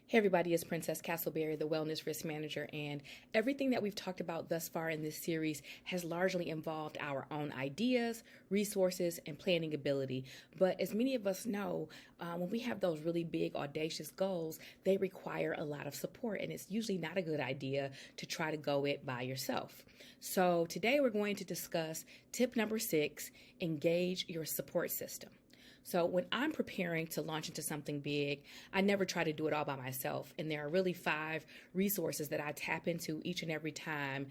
Hey everybody, it's Princess Castleberry, the Wellness Risk Manager, and everything that we've talked about thus far in this series has largely involved our own ideas, resources, and planning ability. But as many of us know, when we have those really big, audacious goals, they require a lot of support, and it's usually not a good idea to try to go it by yourself. So today we're going to discuss tip number 6, engage your support system. So when I'm preparing to launch into something big, I never try to do it all by myself. And there are really 5 resources that I tap into each and every time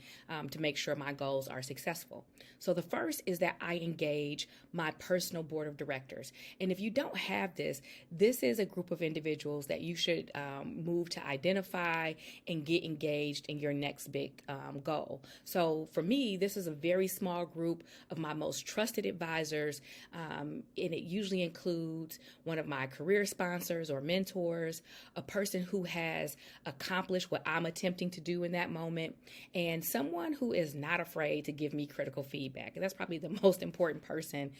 to make sure my goals are successful. So the first is that I engage my personal board of directors. And if you don't have this, this is a group of individuals that you should move to identify and get engaged in your next big goal. So for me, this is a very small group of my most trusted advisors, and it usually includes one of my career sponsors or mentors, a person who has accomplished what I'm attempting to do in that moment, and someone who is not afraid to give me critical feedback. And that's probably the most important person,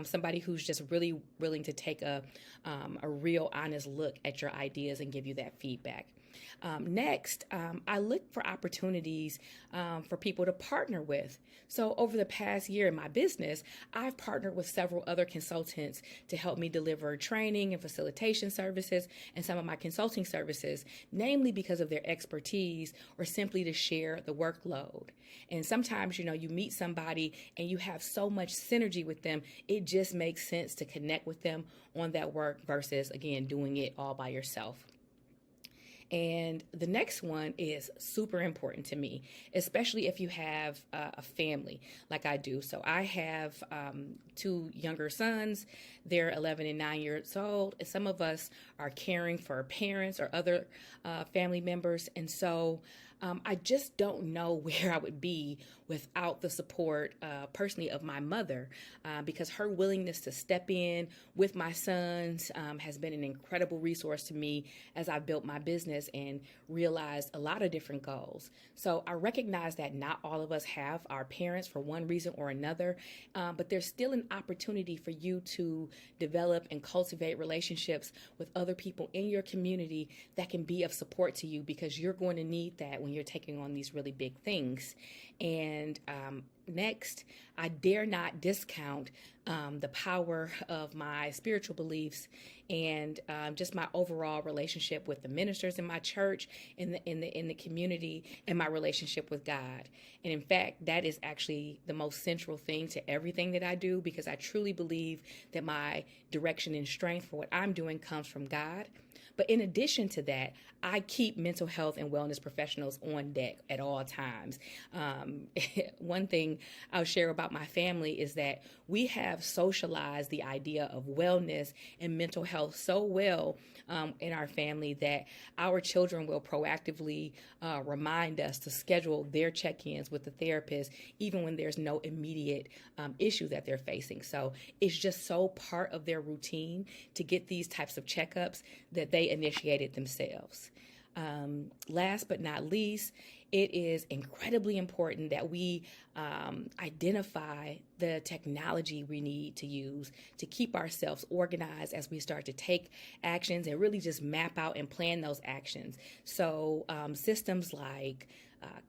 somebody who's just really willing to take a real honest look at your ideas and give you that feedback. Next, I look for opportunities for people to partner with. So over the past year in my business, I've partnered with several other consultants to help me deliver training and facilitation services and some of my consulting services, namely because of their expertise or simply to share the workload. And sometimes, you meet somebody and you have so much synergy with them, it just makes sense to connect with them on that work versus, again, doing it all by yourself. And the next one is super important to me, especially if you have a family like I do. So I have 2 younger sons. They're 11 and 9 years old. And some of us are caring for parents or other family members. And so I just don't know where I would be without the support personally of my mother, because her willingness to step in with my sons has been an incredible resource to me as I've built my business and realized a lot of different goals. So I recognize that not all of us have our parents for one reason or another, but there's still an opportunity for you to develop and cultivate relationships with other people in your community that can be of support to you, because you're going to need that when you're taking on these really big things. And next, I dare not discount the power of my spiritual beliefs and just my overall relationship with the ministers in my church, in the community, and my relationship with God. And in fact, that is actually the most central thing to everything that I do, because I truly believe that my direction and strength for what I'm doing comes from God. But in addition to that, I keep mental health and wellness professionals on deck at all times. One thing I'll share about my family is that we have socialized the idea of wellness and mental health so well in our family that our children will proactively remind us to schedule their check-ins with the therapist, even when there's no immediate issue that they're facing. So it's just so part of their routine to get these types of checkups that they initiated themselves. Last but not least, it is incredibly important that we identify the technology we need to use to keep ourselves organized as we start to take actions and really just map out and plan those actions. So systems like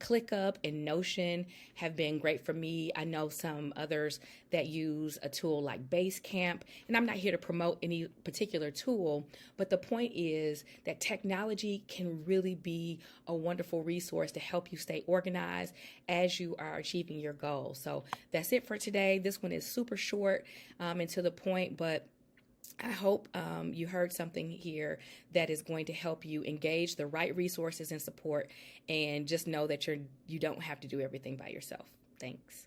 ClickUp and Notion have been great for me. I know some others that use a tool like Basecamp, and I'm not here to promote any particular tool, but the point is that technology can really be a wonderful resource to help you stay organized as you are achieving your goals. So that's it for today. This one is super short and to the point, but I hope you heard something here that is going to help you engage the right resources and support, and just know that you don't have to do everything by yourself. Thanks.